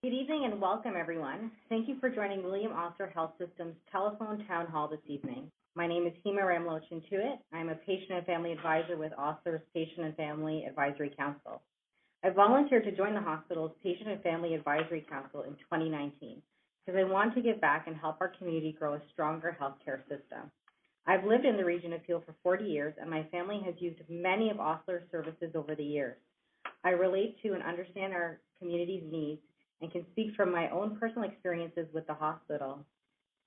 Good evening and welcome, everyone. Thank you for joining William Osler Health System's telephone town hall this evening. My name is Hema Ramlow-Chintuit. I'm a patient and family advisor with Osler's Patient and Family Advisory Council. I volunteered to join the hospital's Patient and Family Advisory Council in 2019 because I want to give back and help our community grow a stronger healthcare system. I've lived in the region of Peel for 40 years, and my family has used many of Osler's services over the years. I relate to and understand our community's needs and can speak from my own personal experiences with the hospital.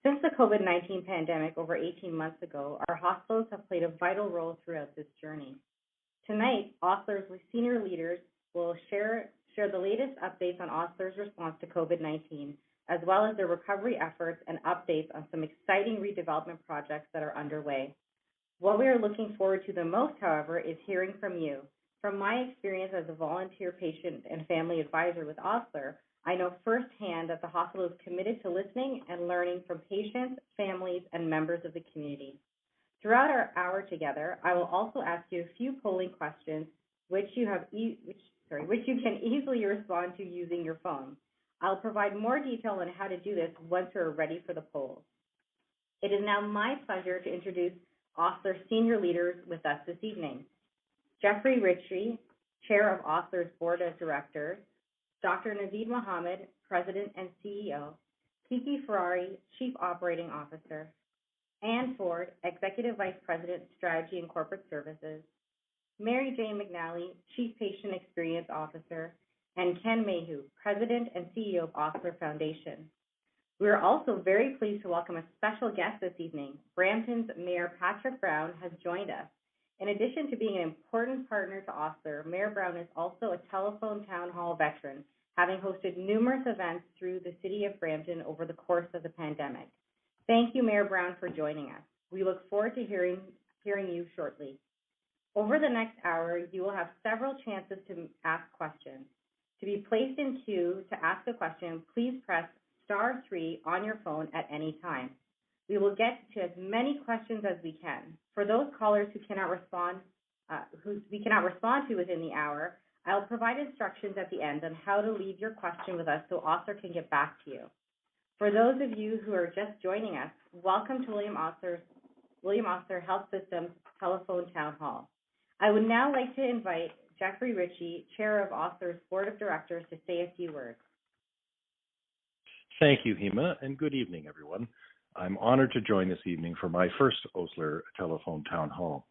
Since the COVID-19 pandemic over 18 months ago, our hospitals have played a vital role throughout this journey. Tonight, Osler's senior leaders will share the latest updates on Osler's response to COVID-19, as well as their recovery efforts and updates on some exciting redevelopment projects that are underway. What we are looking forward to the most, however, is hearing from you. From my experience as a volunteer patient and family advisor with Osler, I know firsthand that the hospital is committed to listening and learning from patients, families, and members of the community. Throughout our hour together, I will also ask you a few polling questions which you can easily respond to using your phone. I'll provide more detail on how to do this once we're ready for the polls. It is now my pleasure to introduce Osler's senior leaders with us this evening. Jeffrey Ritchie, Chair of Osler's Board of Directors, Dr. Naveed Mohammed, President and CEO, Kiki Ferrari, Chief Operating Officer, Ann Ford, Executive Vice President, Strategy and Corporate Services, Mary Jane McNally, Chief Patient Experience Officer, and Ken Mayhew, President and CEO of Osler Foundation. We are also very pleased to welcome a special guest this evening. Brampton's Mayor Patrick Brown has joined us. In addition to being an important partner to Osler, Mayor Brown is also a telephone town hall veteran, having hosted numerous events through the city of Brampton over the course of the pandemic. Thank you, Mayor Brown, for joining us. We look forward to hearing you shortly. Over the next hour, you will have several chances to ask questions. To be placed in queue to ask a question, please press *3 on your phone at any time. We will get to as many questions as we can. For those callers who we cannot respond to within the hour, I'll provide instructions at the end on how to leave your question with us so Osler can get back to you. For those of you who are just joining us, welcome to William Osler Health System's telephone town hall. I would now like to invite Jeffrey Ritchie, Chair of Osler's Board of Directors, to say a few words. Thank you, Hema, and good evening, everyone. I'm honored to join this evening for my first Osler telephone town hall.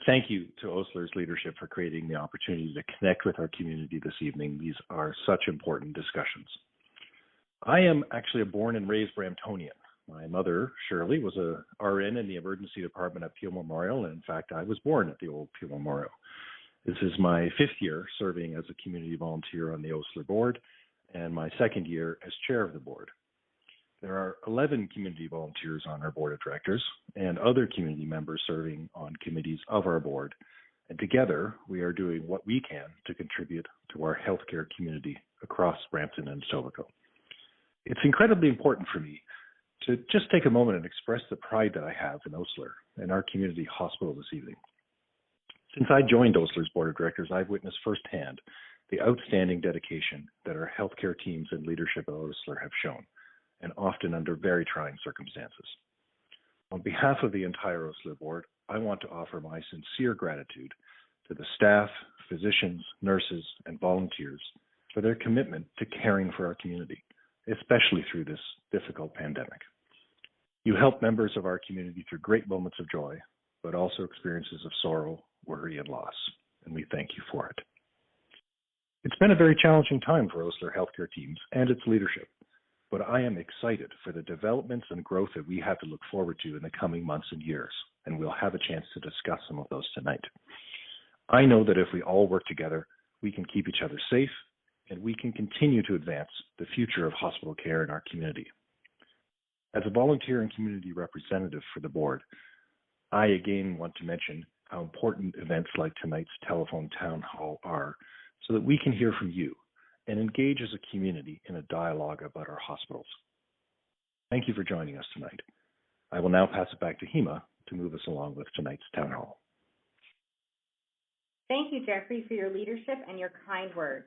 Thank you to Osler's leadership for creating the opportunity to connect with our community this evening. These are such important discussions. I am actually a born and raised Bramptonian. My mother, Shirley, was a RN in the emergency department at Peel Memorial, and in fact, I was born at the old Peel Memorial. This is my 5th year serving as a community volunteer on the Osler board, and my 2nd year as chair of the board. There are 11 community volunteers on our board of directors and other community members serving on committees of our board. And together, we are doing what we can to contribute to our healthcare community across Brampton and Etobicoke. It's incredibly important for me to just take a moment and express the pride that I have in Osler and our community hospital this evening. Since I joined Osler's board of directors, I've witnessed firsthand the outstanding dedication that our healthcare teams and leadership at Osler have shown, and often under very trying circumstances. On behalf of the entire Osler board, I want to offer my sincere gratitude to the staff, physicians, nurses, and volunteers for their commitment to caring for our community, especially through this difficult pandemic. You help members of our community through great moments of joy, but also experiences of sorrow, worry, and loss, and we thank you for it. It's been a very challenging time for Osler healthcare teams and its leadership, but I am excited for the developments and growth that we have to look forward to in the coming months and years, and we'll have a chance to discuss some of those tonight. I know that if we all work together, we can keep each other safe, and we can continue to advance the future of hospital care in our community. As a volunteer and community representative for the board, I again want to mention how important events like tonight's telephone town hall are so that we can hear from you and engage as a community in a dialogue about our hospitals. Thank you for joining us tonight. I will now pass it back to Hema to move us along with tonight's town hall. Thank you, Jeffrey, for your leadership and your kind words.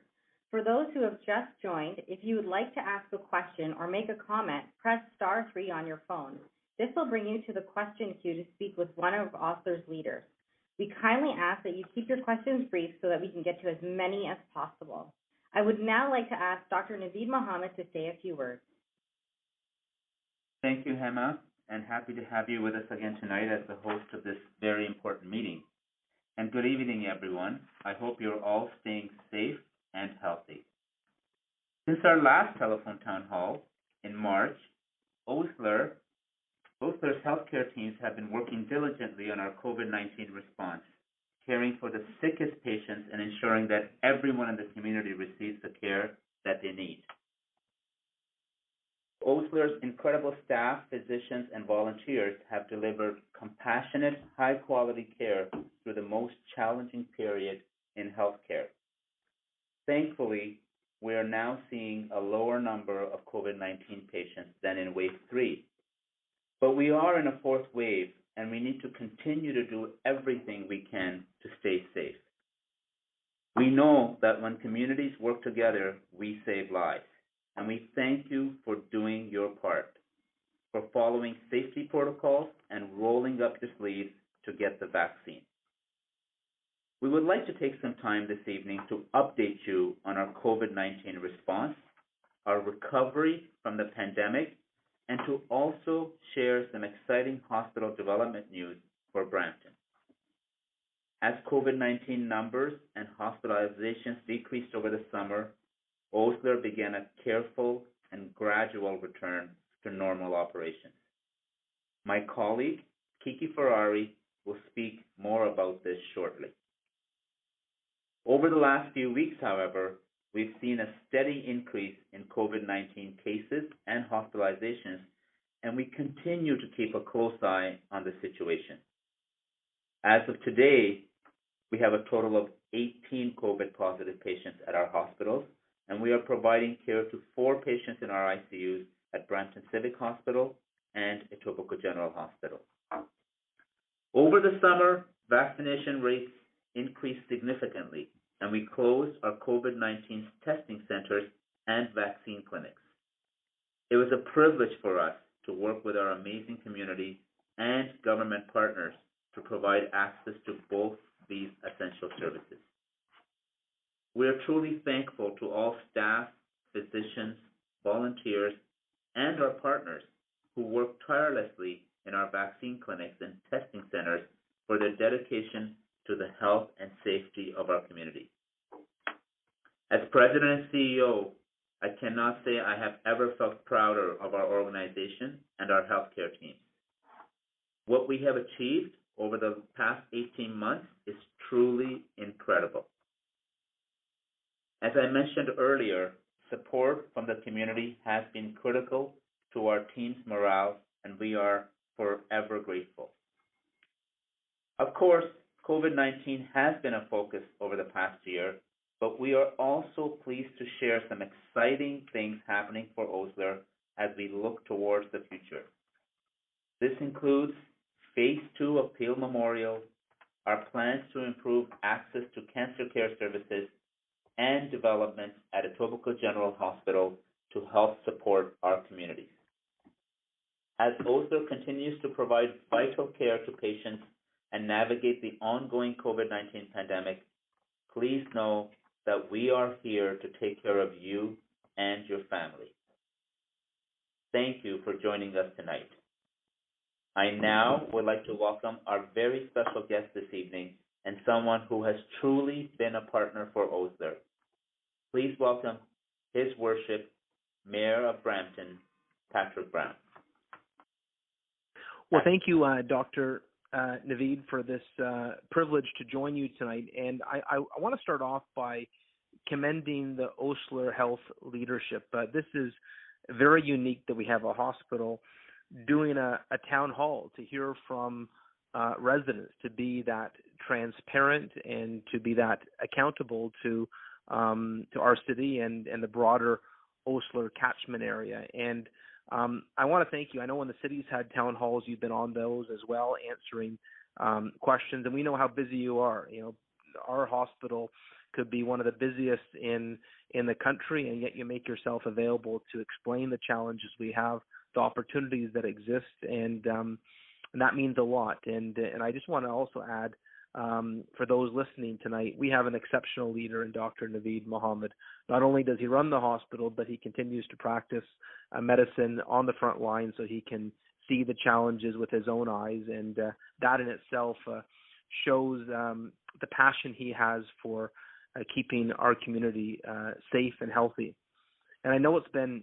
For those who have just joined, if you would like to ask a question or make a comment, press *3 on your phone. This will bring you to the question queue to speak with one of OSLR's leaders. We kindly ask that you keep your questions brief so that we can get to as many as possible. I would now like to ask Dr. Naveed Mohammed to say a few words. Thank you, Hema, and happy to have you with us again tonight as the host of this very important meeting. And good evening, everyone. I hope you're all staying safe and healthy. Since our last telephone town hall in March, OSLR's healthcare teams have been working diligently on our COVID-19 response, caring for the sickest patients and ensuring that everyone in the community receives the care that they need. OSLR's incredible staff, physicians, and volunteers have delivered compassionate, high-quality care through the most challenging period in healthcare. Thankfully, we are now seeing a lower number of COVID-19 patients than in Wave 3. But we are in a fourth wave, and we need to continue to do everything we can to stay safe. We know that when communities work together, we save lives. And we thank you for doing your part, for following safety protocols and rolling up your sleeves to get the vaccine. We would like to take some time this evening to update you on our COVID-19 response, our recovery from the pandemic, and to also share some exciting hospital development news for Brampton. As COVID-19 numbers and hospitalizations decreased over the summer, OSLR began a careful and gradual return to normal operations. My colleague, Kiki Ferrari, will speak more about this shortly. Over the last few weeks, however, we've seen a steady increase in COVID-19 cases and hospitalizations, and we continue to keep a close eye on the situation. As of today, we have a total of 18 COVID-positive patients at our hospitals, and we are providing care to 4 patients in our ICUs at Brampton Civic Hospital and Etobicoke General Hospital. Over the summer, vaccination rates increased significantly, and we closed our COVID-19 testing centers and vaccine clinics. It was a privilege for us to work with our amazing community and government partners to provide access to both these essential services. We are truly thankful to all staff, physicians, volunteers, and our partners who work tirelessly in our vaccine clinics and testing centers for their dedication to the health and safety of our community. As President and CEO, I cannot say I have ever felt prouder of our organization and our healthcare teams. What we have achieved over the past 18 months is truly incredible. As I mentioned earlier, support from the community has been critical to our team's morale, and we are forever grateful. Of course, COVID-19 has been a focus over the past year, but we are also pleased to share some exciting things happening for OSLR as we look towards the future. This includes Phase 2 of Peel Memorial, our plans to improve access to cancer care services, and developments at Etobicoke General Hospital to help support our communities. As OSLR continues to provide vital care to patients and navigate the ongoing COVID-19 pandemic, please know that we are here to take care of you and your family. Thank you for joining us tonight. I now would like to welcome our very special guest this evening and someone who has truly been a partner for OSLR. Please welcome His Worship, Mayor of Brampton, Patrick Brown. Well, thank you, Dr. Naveed, for this privilege to join you tonight. And I want to start off by commending the OSLR Health leadership. This is very unique that we have a hospital doing a town hall to hear from residents, to be that transparent and to be that accountable to our city and the broader OSLR catchment area. And I want to thank you. I know when the city's had town halls, you've been on those as well, answering questions, and we know how busy you are. You know, our hospital could be one of the busiest in in the country, and yet you make yourself available to explain the challenges we have, the opportunities that exist, and that means a lot. And I just want to also add, for those listening tonight, we have an exceptional leader in Dr. Naveed Mohammed. Not only does he run the hospital, but he continues to practice medicine on the front line so he can see the challenges with his own eyes, and that in itself shows the passion he has for keeping our community safe and healthy. And I know it's been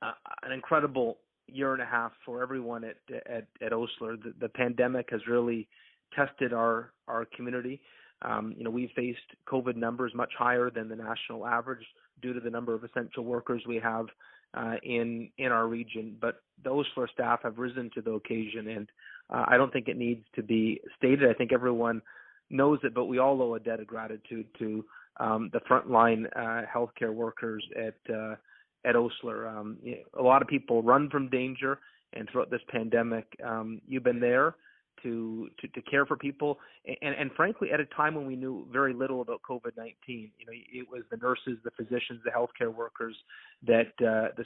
an incredible year and a half for everyone at Osler. The pandemic has really tested our community. We've faced COVID numbers much higher than the national average due to the number of essential workers we have in our region. But the Osler staff have risen to the occasion, and I don't think it needs to be stated. I think everyone knows it, but we all owe a debt of gratitude to the frontline healthcare workers at Osler. A lot of people run from danger, and throughout this pandemic, you've been there to care for people, and frankly, at a time when we knew very little about COVID-19. It was the nurses, the physicians, the healthcare workers that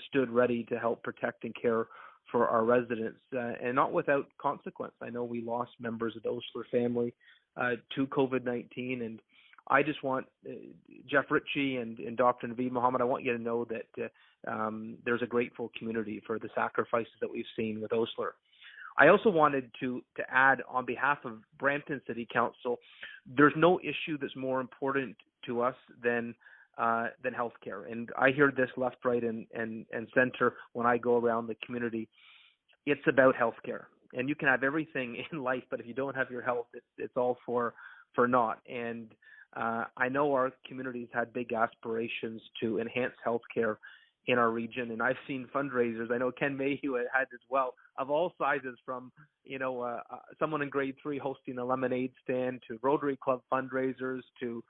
stood ready to help protect and care for our residents, and not without consequence. I know we lost members of the Osler family to COVID-19, and I just want Jeff Ritchie and Dr. Naveed Mohammed, I want you to know that there's a grateful community for the sacrifices that we've seen with Osler. I also wanted to add, on behalf of Brampton City Council, there's no issue that's more important to us than healthcare. And I hear this left, right, and center when I go around the community. It's about healthcare. And you can have everything in life, but if you don't have your health, it's all for naught. And I know our community's had big aspirations to enhance healthcare in our region, and I've seen fundraisers. I know Ken Mayhew had as well, of all sizes, from someone in grade 3 hosting a lemonade stand, to Rotary Club fundraisers, to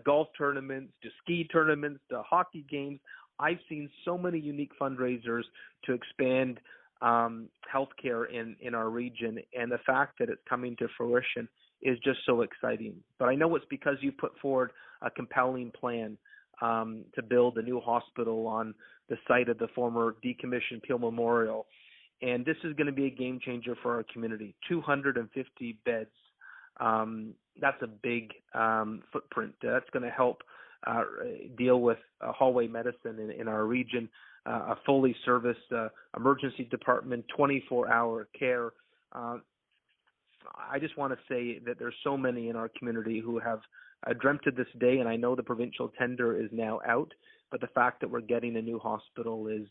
golf tournaments, to ski tournaments, to hockey games. I've seen so many unique fundraisers to expand healthcare in our region, and the fact that it's coming to fruition is just so exciting. But I know it's because you put forward a compelling plan to build a new hospital on the site of the former decommissioned Peel Memorial. And this is going to be a game changer for our community. 250 beds. That's a big footprint. That's going to help deal with hallway medicine in our region, a fully serviced emergency department, 24-hour care. I just want to say that there's so many in our community who have dreamt of this day, and I know the provincial tender is now out, but the fact that we're getting a new hospital is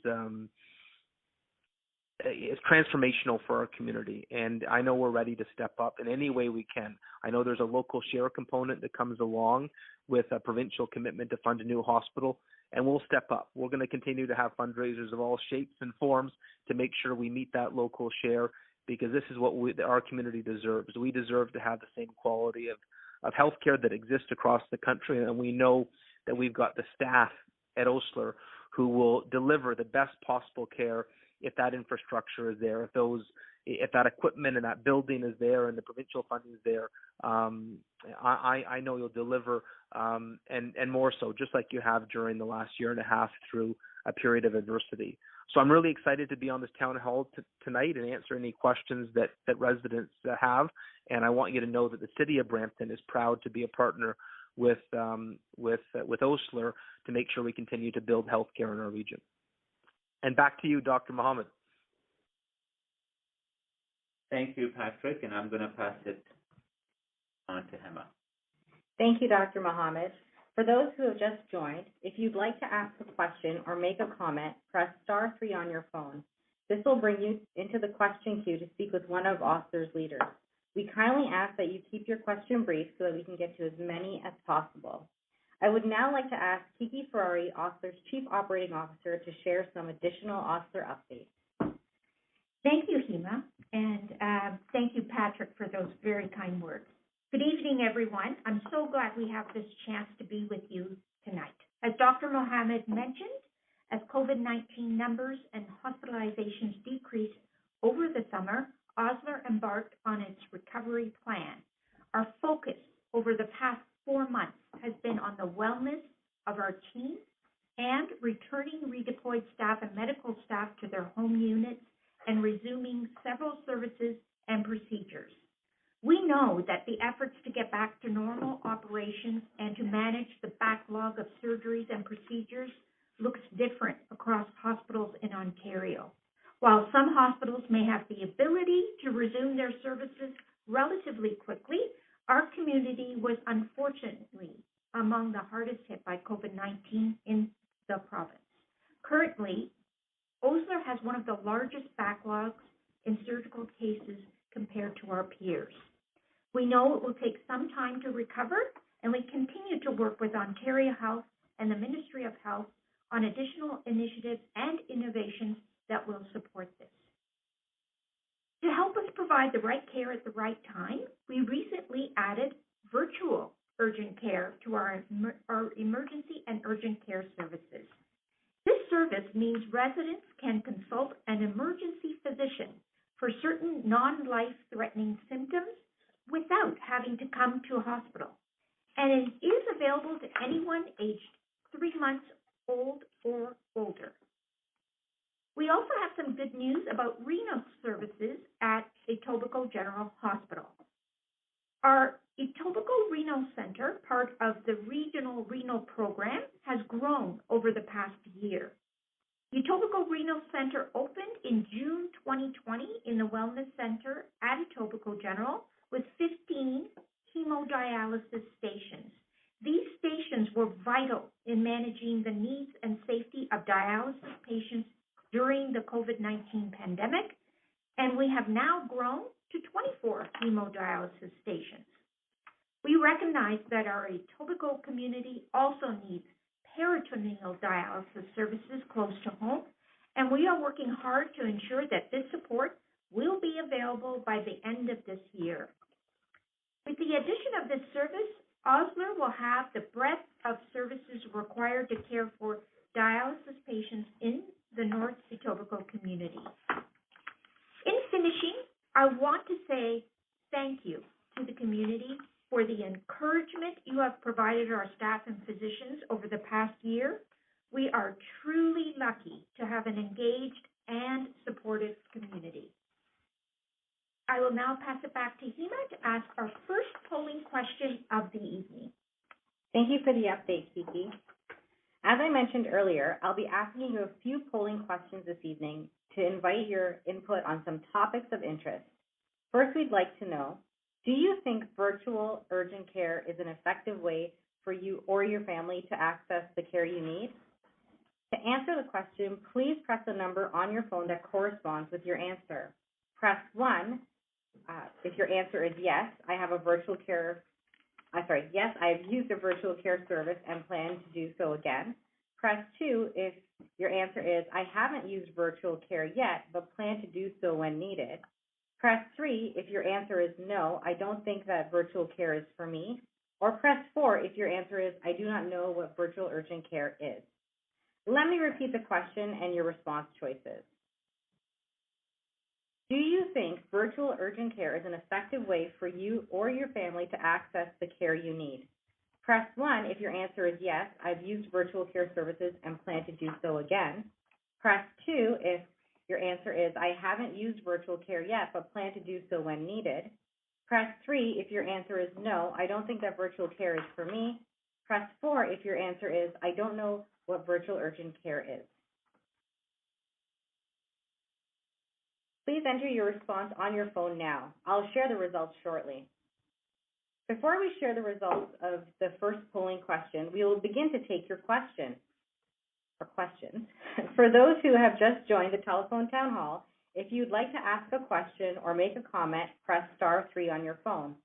transformational for our community, and I know we're ready to step up in any way we can. I know there's a local share component that comes along with a provincial commitment to fund a new hospital, and we'll step up. We're going to continue to have fundraisers of all shapes and forms to make sure we meet that local share, because this is what our community deserves. We deserve to have the same quality of healthcare that exists across the country, and we know that we've got the staff at Osler who will deliver the best possible care if that infrastructure is there, if that equipment and that building is there and the provincial funding is there. I know you'll deliver, and more so, just like you have during the last year and a half through a period of adversity. So I'm really excited to be on this town hall tonight and answer any questions that residents have. And I want you to know that the city of Brampton is proud to be a partner with Osler to make sure we continue to build healthcare in our region. And back to you, Dr. Mohammed. Thank you, Patrick, and I'm going to pass it on to Hema. Thank you, Dr. Mohammed. For those who have just joined, if you'd like to ask a question or make a comment, press *3 on your phone. This will bring you into the question queue to speak with one of Osler's leaders. We kindly ask that you keep your question brief so that we can get to as many as possible. I would now like to ask Kiki Ferrari, Osler's Chief Operating Officer, to share some additional Osler updates. Thank you, Hema, and thank you, Patrick, for those very kind words. Good evening, everyone. I'm so glad we have this chance to be with you tonight. As Dr. Mohammed mentioned, as COVID-19 numbers and hospitalizations decreased over the summer, Osler embarked on its recovery plan. Our focus over the past 4 months has been on the wellness of our team and returning redeployed staff and medical staff to their home units and resuming several services and procedures. We know that the efforts to get back to normal operations and to manage the backlog of surgeries and procedures looks different across hospitals in Ontario. While some hospitals may have the ability to resume their services relatively quickly, our community was unfortunately among the hardest hit by COVID-19 in the province. Currently, Osler has one of the largest backlogs in surgical cases compared to our peers. We know it will take some time to recover, and we continue to work with Ontario Health and the Ministry of Health on additional initiatives and innovations that will support this. To help us provide the right care at the right time, we recently added virtual urgent care to our emergency and urgent care services. This service means residents can consult an emergency physician for certain non-life-threatening symptoms without having to come to a hospital, and it is available to anyone aged 3 months old or older. We also have some good news about renal services at Etobicoke General Hospital. Our Etobicoke Renal Center, part of the Regional Renal Program, has grown over the past year. Etobicoke Renal Center opened in June 2020 in the Wellness Center at Etobicoke General with 15 hemodialysis stations. These stations were vital in managing the needs and safety of dialysis patients during the COVID-19 pandemic, and we have now grown to 24 hemodialysis stations. We recognize that our Etobicoke community also needs peritoneal dialysis services close to home, and we are working hard to ensure that this support will be available by the end of this year. With the addition of this service, Osler will have the breadth of services required to care for dialysis patients in the North Etobicoke community. In finishing, I want to say thank you to the community for the encouragement you have provided our staff and physicians over the past year. We are truly lucky to have an engaged and supportive community. I will now pass it back to Hema to ask our first polling question of the evening. Thank you for the update, Kiki. As I mentioned earlier, I'll be asking you a few polling questions this evening to invite your input on some topics of interest. First, we'd like to know, do you think virtual urgent care is an effective way for you or your family to access the care you need? To answer the question, please press the number on your phone that corresponds with your answer. Press 1 if your answer is yes, I have used a virtual care service and plan to do so again. Press 2 if your answer is I haven't used virtual care yet, but plan to do so when needed. Press 3 if your answer is no, I don't think that virtual care is for me. Or press 4 if your answer is I do not know what virtual urgent care is. Let me repeat the question and your response choices. Do you think virtual urgent care is an effective way for you or your family to access the care you need? Press 1 if your answer is yes, I've used virtual care services and plan to do so again. Press 2 if your answer is I haven't used virtual care yet, but plan to do so when needed. Press 3 if your answer is no, I don't think that virtual care is for me. Press 4 if your answer is I don't know what virtual urgent care is. Please enter your response on your phone now. I'll share the results shortly. Before we share the results of the first polling question, we will begin to take your questions. For those who have just joined the telephone town hall, if you'd like to ask a question or make a comment, press *3 on your phone.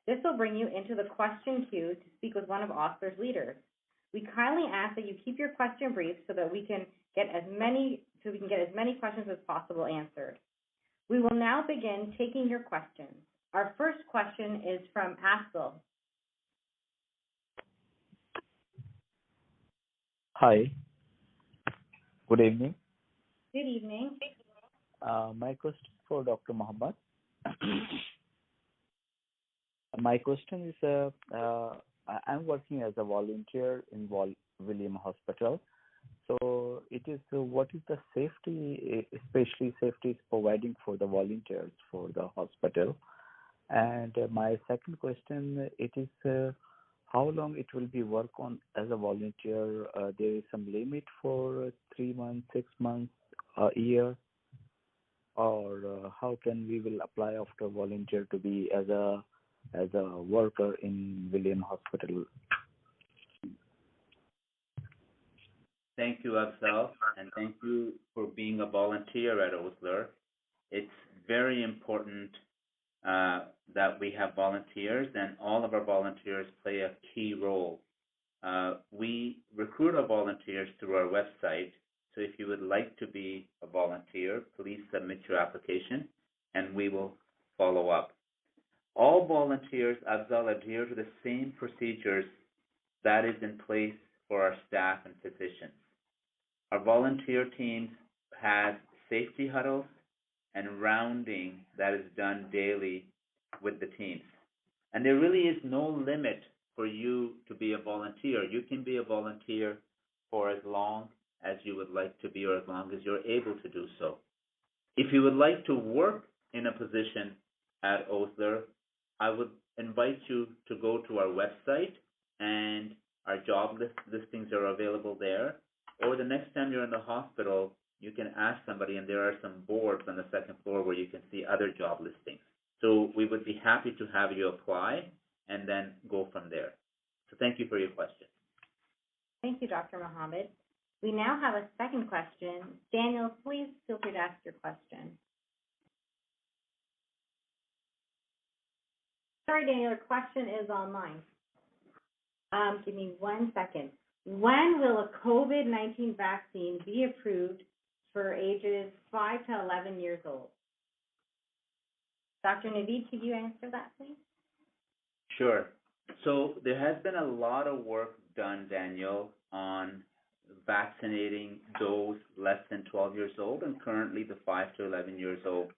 This will bring you into the question queue to speak with one of Osler's leaders. We kindly ask that you keep your question brief so that we can get as many questions as possible answered. We will now begin taking your questions. Our first question is from Aspel. Hi. Good evening. Good evening. My question for Dr. Mohammed. My question is, I'm working as a volunteer in William Hospital. So it is what is the safety, especially safety is providing for the volunteers for the hospital. And my second question, it is how long it will be work on as a volunteer. There is some limit for 3 months, 6 months, a year, or how can we will apply after volunteer to be as a worker in William Hospital? Thank you, Afzal, and thank you for being a volunteer at Osler. It's very important that we have volunteers, and all of our volunteers play a key role. We recruit our volunteers through our website, so if you would like to be a volunteer, please submit your application, and we will follow up. All volunteers, Afzal, adhere to the same procedures that is in place for our staff and physicians. Our volunteer teams have safety huddles and rounding that is done daily with the teams. And there really is no limit for you to be a volunteer. You can be a volunteer for as long as you would like to be or as long as you're able to do so. If you would like to work in a position at Osler, I would invite you to go to our website, and our job listings are available there. Or the next time you're in the hospital, you can ask somebody, and there are some boards on the second floor where you can see other job listings. So we would be happy to have you apply and then go from there. So thank you for your question. Thank you, Dr. Mohammed. We now have a second question. Daniel, please feel free to ask your question. Sorry, Daniel, your question is online. Give me 1 second. When will a COVID-19 vaccine be approved for ages 5 to 11 years old? Dr. Naveed, could you answer that, please? Sure. So there has been a lot of work done, Daniel, on vaccinating those less than 12 years old, and currently the 5 to 11 years old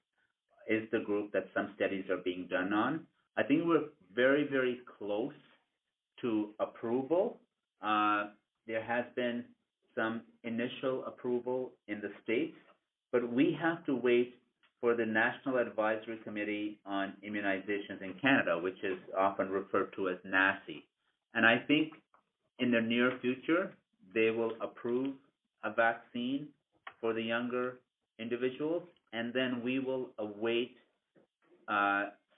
is the group that some studies are being done on. I think we're very, very close to approval. There has been some initial approval in the states, but we have to wait for the National Advisory Committee on Immunizations in Canada, which is often referred to as NACI. And I think in the near future, they will approve a vaccine for the younger individuals, and then we will await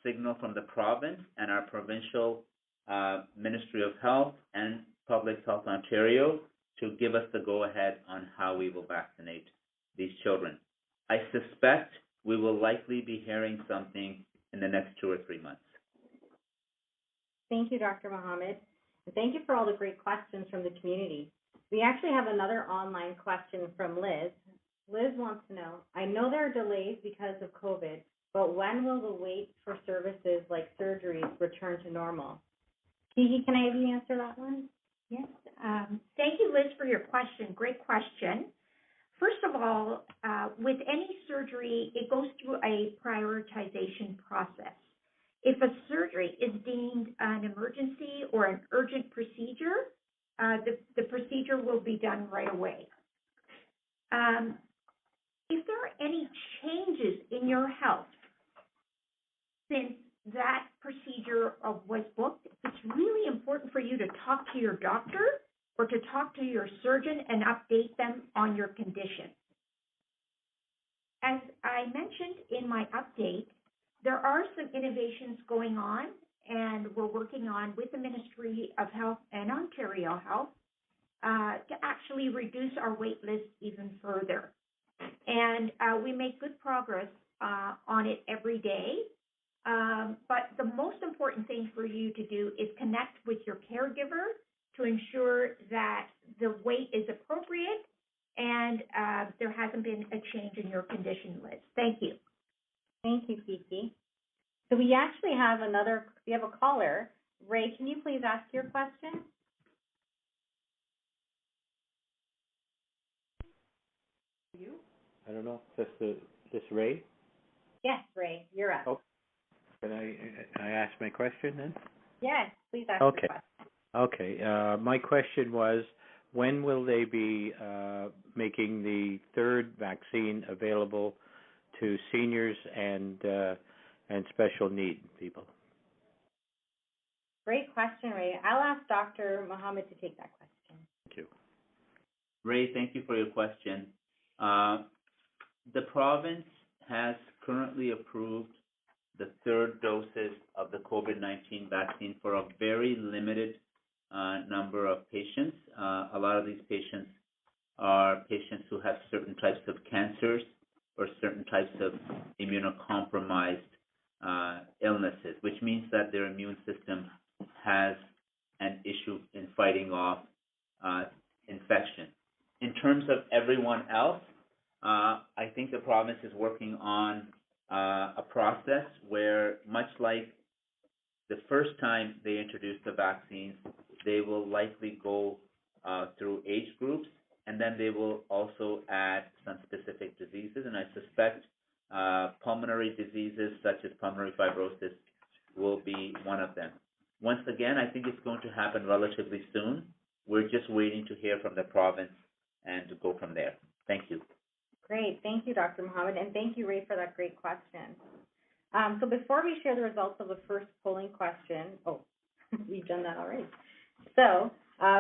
signal from the province and our provincial Ministry of Health and Public Health Ontario to give us the go-ahead on how we will vaccinate these children. I suspect we will likely be hearing something in the next 2 or 3 months. Thank you, Dr. Mohammed. And thank you for all the great questions from the community. We actually have another online question from Liz. Liz wants to know, I know there are delays because of COVID, but when will the wait for services like surgeries return to normal? Kiki, can I have you answer that one? Yes. Thank you, Liz, for your question. Great question. First of all, with any surgery, it goes through a prioritization process. If a surgery is deemed an emergency or an urgent procedure, the procedure will be done right away. If there are any changes in your health since that procedure was booked, it's really important for you to talk to your doctor or to talk to your surgeon and update them on your condition. As I mentioned in my update, there are some innovations going on, and we're working on with the Ministry of Health and Ontario Health to actually reduce our wait list even further. And we make good progress on it every day. But the most important thing for you to do is connect with your caregiver to ensure that the wait is appropriate and there hasn't been a change in your condition list. Thank you. Thank you, Kiki. So we actually have we have a caller. Ray, can you please ask your question? You? I don't know. Is this Ray? Yes, Ray, you're up. Oh, can I ask my question then? Yes, please ask your question. Okay. My question was, when will they be making the third vaccine available to seniors and special need people? Great question, Ray. I'll ask Dr. Mohammed to take that question. Thank you. Ray, thank you for your question. The province has currently approved the third doses of the COVID-19 vaccine for a very limited number of patients. A lot of these patients are patients who have certain types of cancers or certain types of immunocompromised illnesses, which means that their immune system has an issue in fighting off infection. In terms of everyone else, I think the province is working on a process where, much like the first time they introduced the vaccines, they will likely go through age groups, and then they will also add some specific diseases. And I suspect pulmonary diseases such as pulmonary fibrosis will be one of them. Once again, I think it's going to happen relatively soon. We're just waiting to hear from the province and to go from there. Thank you. Great. Thank you, Dr. Mohammed, and thank you, Ray, for that great question. So before we share the results of the first polling question, we've done that already. So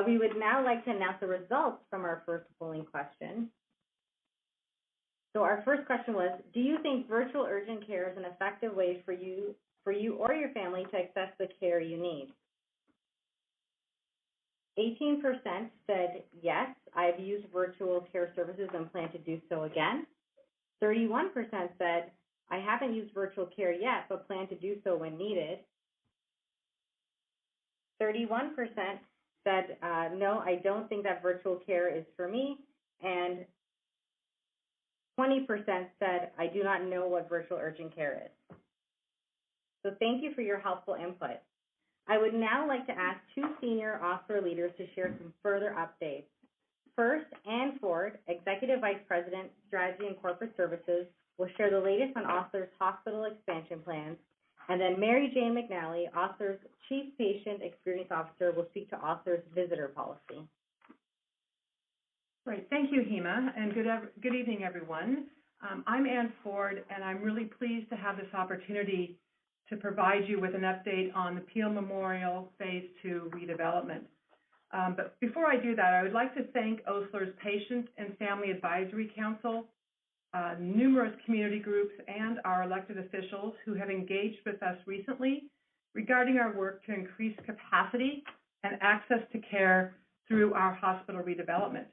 we would now like to announce the results from our first polling question. So our first question was, do you think virtual urgent care is an effective way for you or your family to access the care you need? 18% said yes, I've used virtual care services and plan to do so again. 31% said, I haven't used virtual care yet, but plan to do so when needed. 31% said, no, I don't think that virtual care is for me. And 20% said, I do not know what virtual urgent care is. So thank you for your helpful input. I would now like to ask two senior OSLR leaders to share some further updates. First, Ann Ford, Executive Vice President, Strategy and Corporate Services, will share the latest on OSLR's hospital expansion plans. And then Mary Jane McNally, OSLR's Chief Patient Experience Officer, will speak to OSLR's visitor policy. Great. Thank you, Hema, and good evening, everyone. I'm Ann Ford, and I'm really pleased to have this opportunity to provide you with an update on the Peel Memorial Phase 2 redevelopment. But before I do that, I would like to thank OSLR's Patient and Family Advisory Council, numerous community groups, and our elected officials who have engaged with us recently regarding our work to increase capacity and access to care through our hospital redevelopment.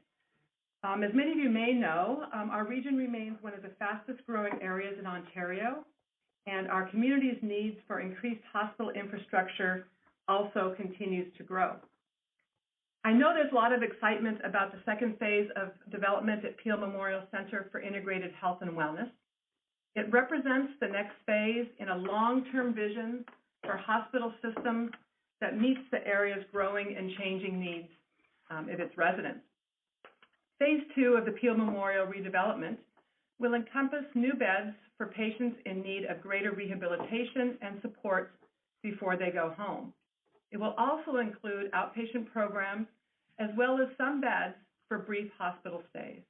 As many of you may know, our region remains one of the fastest growing areas in Ontario, and our community's needs for increased hospital infrastructure also continues to grow. I know there's a lot of excitement about the second phase of development at Peel Memorial Centre for Integrated Health and Wellness. It represents the next phase in a long-term vision for a hospital system that meets the area's growing and changing needs of its residents. Phase 2 of the Peel Memorial redevelopment will encompass new beds for patients in need of greater rehabilitation and support before they go home. It will also include outpatient programs as well as some beds for brief hospital stays.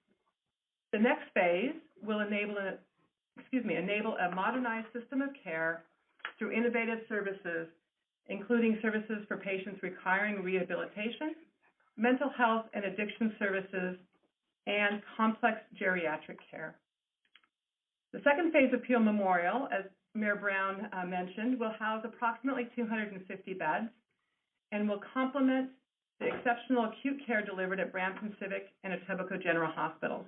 The next phase will enable a modernized system of care through innovative services, including services for patients requiring rehabilitation, mental health and addiction services, and complex geriatric care. The second phase of Peel Memorial, as Mayor Brown mentioned, will house approximately 250 beds and will complement the exceptional acute care delivered at Brampton Civic and Etobicoke General Hospital.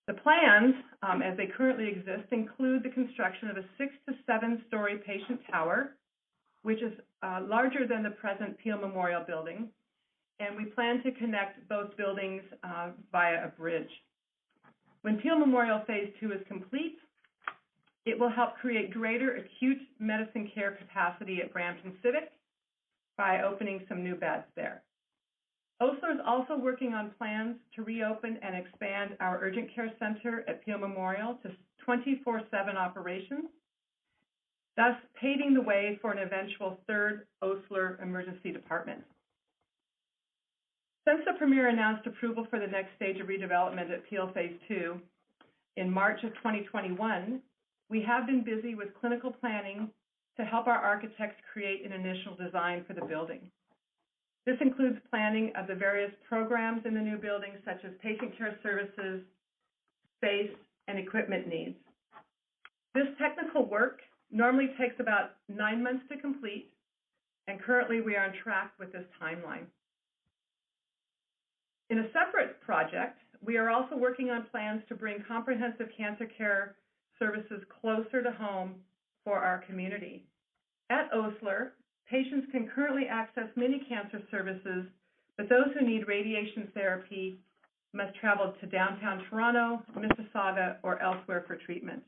The plans, as they currently exist, include the construction of a 6 to 7 story patient tower, which is larger than the present Peel Memorial building, and we plan to connect both buildings via a bridge. When Peel Memorial Phase 2 is complete, it will help create greater acute medicine care capacity at Brampton Civic by opening some new beds there. OSLR is also working on plans to reopen and expand our urgent care center at Peel Memorial to 24/7 operations, thus paving the way for an eventual third OSLR emergency department. Since the Premier announced approval for the next stage of redevelopment at Peel Phase 2 in March of 2021, we have been busy with clinical planning to help our architects create an initial design for the building. This includes planning of the various programs in the new building, such as patient care services, space, and equipment needs. This technical work normally takes about 9 months to complete, and currently we are on track with this timeline. In a separate project, we are also working on plans to bring comprehensive cancer care services closer to home for our community. At Osler, patients can currently access many cancer services, but those who need radiation therapy must travel to downtown Toronto, Mississauga, or elsewhere for treatment.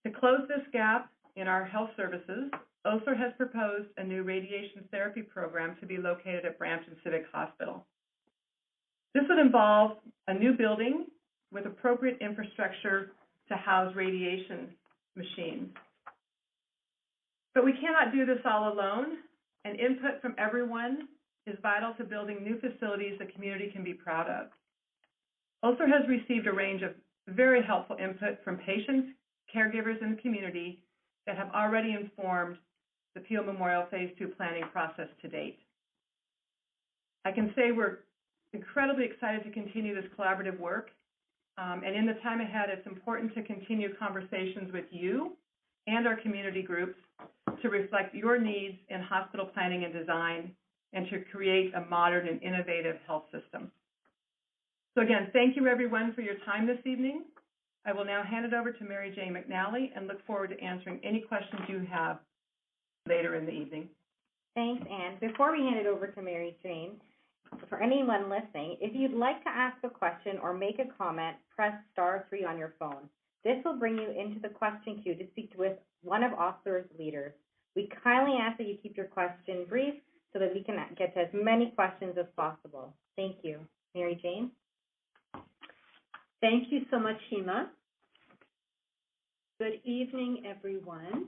To close this gap in our health services, Osler has proposed a new radiation therapy program to be located at Brampton Civic Hospital. This would involve a new building with appropriate infrastructure to house radiation machines. But we cannot do this all alone, and input from everyone is vital to building new facilities the community can be proud of. Osler has received a range of very helpful input from patients, caregivers, and the community that have already informed the Peel Memorial Phase 2 planning process to date. I can say we're incredibly excited to continue this collaborative work, and in the time ahead, it's important to continue conversations with you and our community groups to reflect your needs in hospital planning and design and to create a modern and innovative health system. So again, thank you everyone for your time this evening. I will now hand it over to Mary Jane McNally and look forward to answering any questions you have later in the evening. Thanks, Anne. Before we hand it over to Mary Jane, for anyone listening, if you'd like to ask a question or make a comment, press *3 on your phone. This will bring you into the question queue to speak with one of Osler's leaders. We kindly ask that you keep your question brief so that we can get to as many questions as possible. Thank you. Mary Jane? Thank you so much, Hema. Good evening, everyone.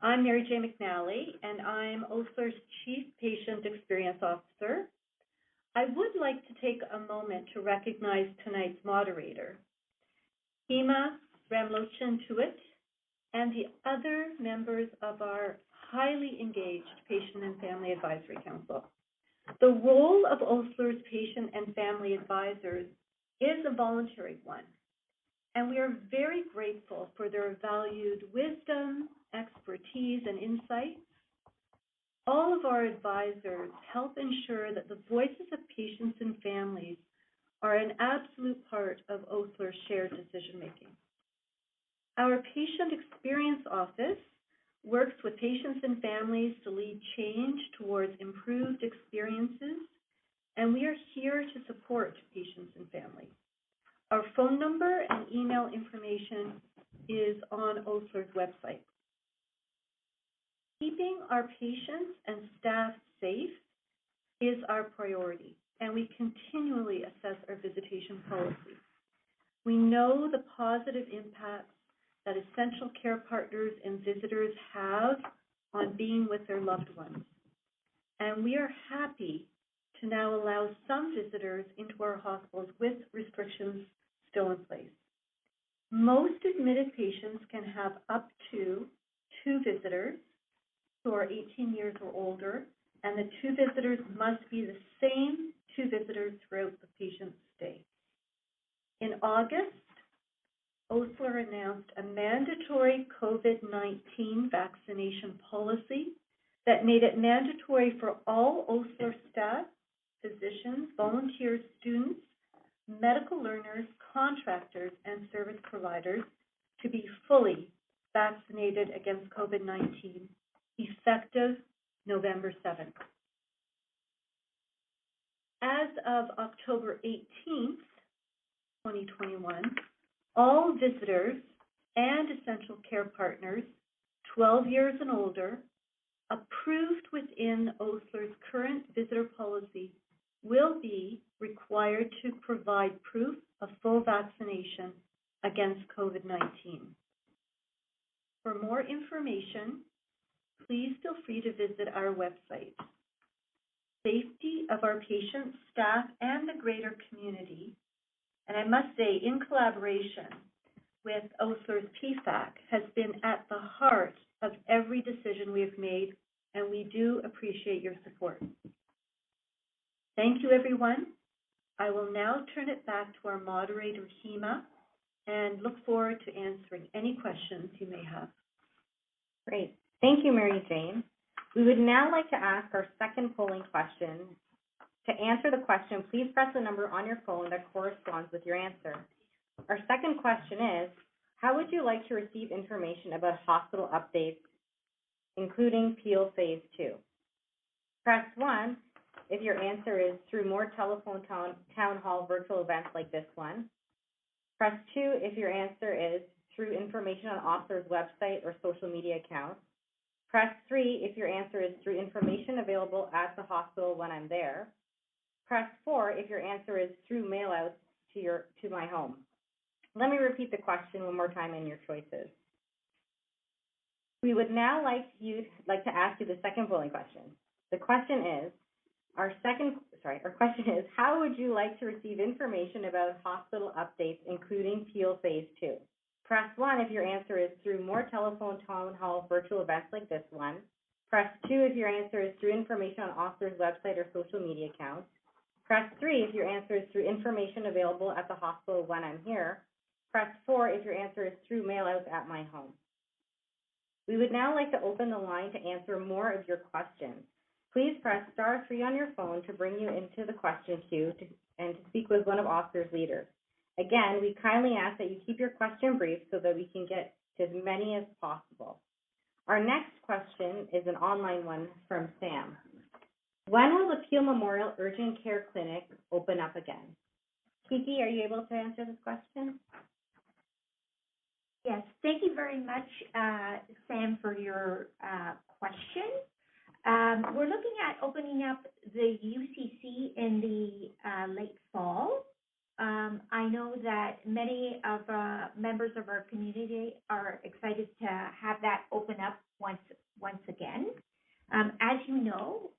I'm Mary Jane McNally, and I'm Osler's Chief Patient Experience Officer. I would like to take a moment to recognize tonight's moderator, Hema Ramlochan-Tuit, and the other members of our highly engaged Patient and Family Advisory Council. The role of Osler's Patient and Family Advisors is a voluntary one, and we are very grateful for their valued wisdom, expertise, and insights. All of our advisors help ensure that the voices of patients and families are an absolute part of Osler's shared decision-making. Our Patient Experience Office works with patients and families to lead change towards improved experiences, and we are here to support patients and families. Our phone number and email information is on Osler's website. Keeping our patients and staff safe is our priority, and we continually assess our visitation policy. We know the positive impacts that essential care partners and visitors have on being with their loved ones, and we are happy to now allow some visitors into our hospitals with restrictions still in place. Most admitted patients can have up to 2 visitors who are 18 years or older, and the 2 visitors must be the same 2 visitors throughout the patient's stay. In August, Osler announced a mandatory COVID-19 vaccination policy that made it mandatory for all Osler staff, physicians, volunteers, students, medical learners, contractors, and service providers to be fully vaccinated against COVID-19, effective November 7th. As of October 18th, 2021, all visitors and essential care partners 12 years and older approved within Osler's current visitor policy will be required to provide proof of full vaccination against COVID-19. For more information, please feel free to visit our website. safety of our patients, staff, and the greater community. And I must say, in collaboration with Osler's PFAC, has been at the heart of every decision we have made, and we do appreciate your support. Thank you, everyone. I will now turn it back to our moderator, Hema, and look forward to answering any questions you may have. Great. Thank you, Mary Jane. We would now like to ask our second polling question. To answer the question, please press the number on your phone that corresponds with your answer. Our second question is, how would you like to receive information about hospital updates, including Peel Phase 2? Press 1 if your answer is through more telephone town hall virtual events like this one. Press 2 if your answer is through information on Osler's website or social media accounts. Press 3 if your answer is through information available at the hospital when I'm there. Press 4 if your answer is through mail-outs to my home. Let me repeat the question one more time and your choices. We would now like to ask you the second polling question. The question is, our question is, how would you like to receive information about hospital updates, including Peel Phase 2? Press 1 if your answer is through more telephone town hall virtual events like this one. Press 2 if your answer is through information on Osler's website or social media accounts. Press 3 if your answer is through information available at the hospital when I'm here. Press 4 if your answer is through mail-outs at my home. We would now like to open the line to answer more of your questions. Please press *3 on your phone to bring you into the question queue and to speak with one of Osler's leaders. Again, we kindly ask that you keep your question brief so that we can get to as many as possible. Our next question is an online one from Sam. When will the Peel Memorial Urgent Care Clinic open up again? Kiki, are you able to answer this question? Yes, thank you very much, Sam, for your question. We're looking at opening up the UCC in the late fall. I know that many of members of our community are excited to have that open up once again. As you know,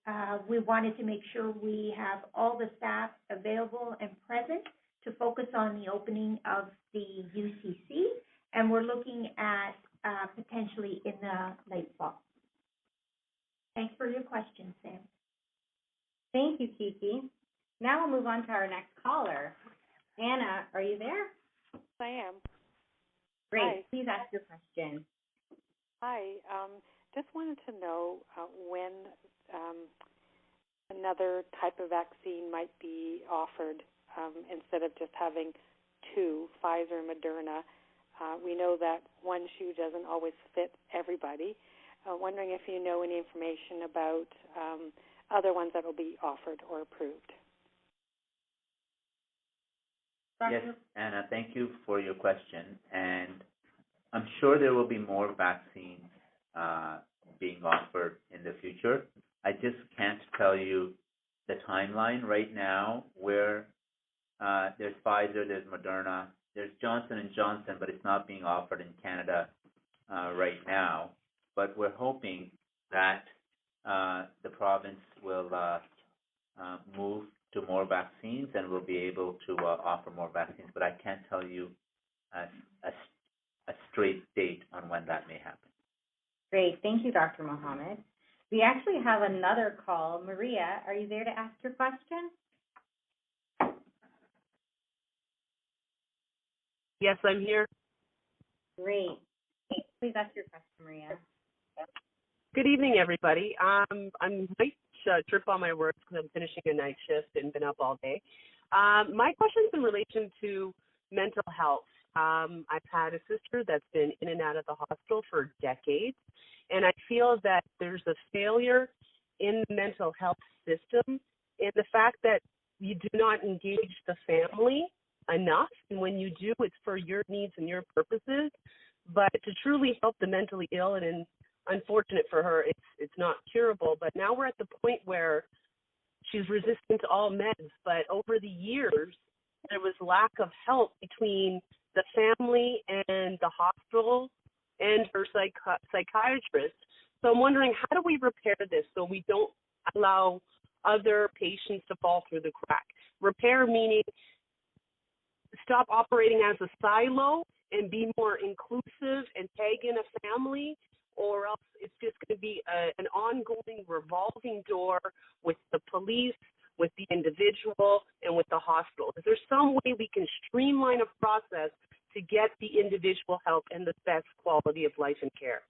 we wanted to make sure we have all the staff available and present to focus on the opening of the UCC, and we're looking at potentially in the late fall. Thanks for your question, Sam. Thank you, Kiki. Now we'll move on to our next caller. Anna, are you there? I am. Great. Hi. Please ask your question. Hi. Just wanted to know when another type of vaccine might be offered instead of just having two, Pfizer and Moderna. We know that one shoe doesn't always fit everybody. Wondering if you know any information about other ones that will be offered or approved. Yes, Anna, thank you for your question. And I'm sure there will be more vaccines being offered in the future. I just can't tell you the timeline right now where there's Pfizer, there's Moderna, there's Johnson & Johnson, but it's not being offered in Canada right now. But we're hoping that the province will move to more vaccines and we'll be able to offer more vaccines. But I can't tell you a straight date on when that may happen. Great. Thank you, Dr. Mohammed. We actually have another call. Maria, are you there to ask your question? Yes, I'm here. Great. Please ask your question, Maria. Good evening, everybody. I'm late trip on my work because I'm finishing a night shift and been up all day. My question is in relation to mental health. I've had a sister that's been in and out of the hospital for decades, and I feel that there's a failure in the mental health system in the fact that you do not engage the family enough, and when you do, it's for your needs and your purposes. But to truly help the mentally ill, and unfortunate for her, it's not curable. But now we're at the point where she's resistant to all meds. But over the years, there was lack of help between the family and the hospital and her psychiatrist. So I'm wondering, how do we repair this so we don't allow other patients to fall through the crack. Repair meaning stop operating as a silo and be more inclusive and tag in a family, or else it's just going to be an ongoing revolving door with the police, with the individual, and with the hospital. Is there some way we can streamline a process to get the individual help and the best quality of life and care?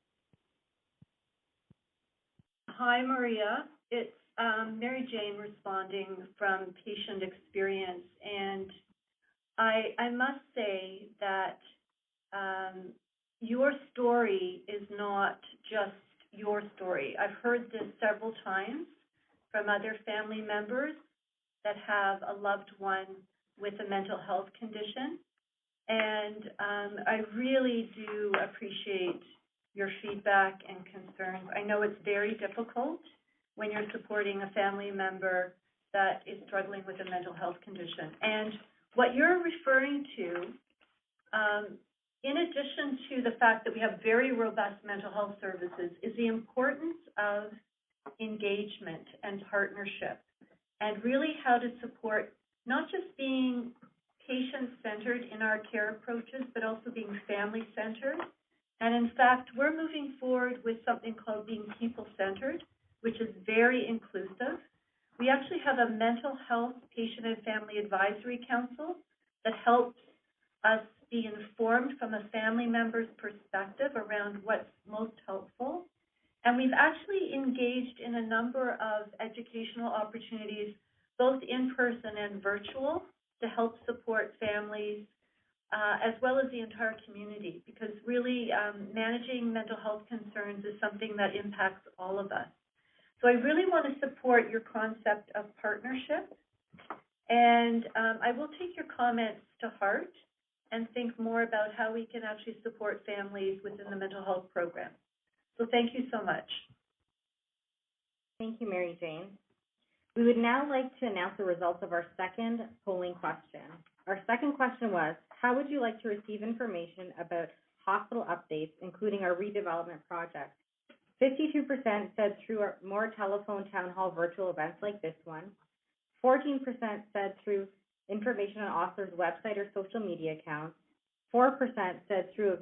Hi, Maria. It's Mary Jane responding from patient experience, and I must say that your story is not just your story. I've heard this several times from other family members that have a loved one with a mental health condition, and I really do appreciate your feedback and concerns. I know it's very difficult when you're supporting a family member that is struggling with a mental health condition. And what you're referring to, in addition to the fact that we have very robust mental health services, is the importance of engagement and partnership, and really how to support not just being patient-centered in our care approaches, but also being family-centered. And in fact, we're moving forward with something called being people-centered, which is very inclusive. We actually have a mental health patient and family advisory council that helps us be informed from a family member's perspective around what's most helpful. And we've actually engaged in a number of educational opportunities, both in person and virtual, to help support families as well as the entire community, because really managing mental health concerns is something that impacts all of us. So I really want to support your concept of partnership, and I will take your comments to heart and think more about how we can actually support families within the mental health program. So thank you so much. Thank you, Mary Jane. We would now like to announce the results of our second polling question. Our second question was, how would you like to receive information about hospital updates, including our redevelopment project? 52% said through our more telephone town hall virtual events like this one. 14% said through information on Osler's website or social media accounts. 4% said through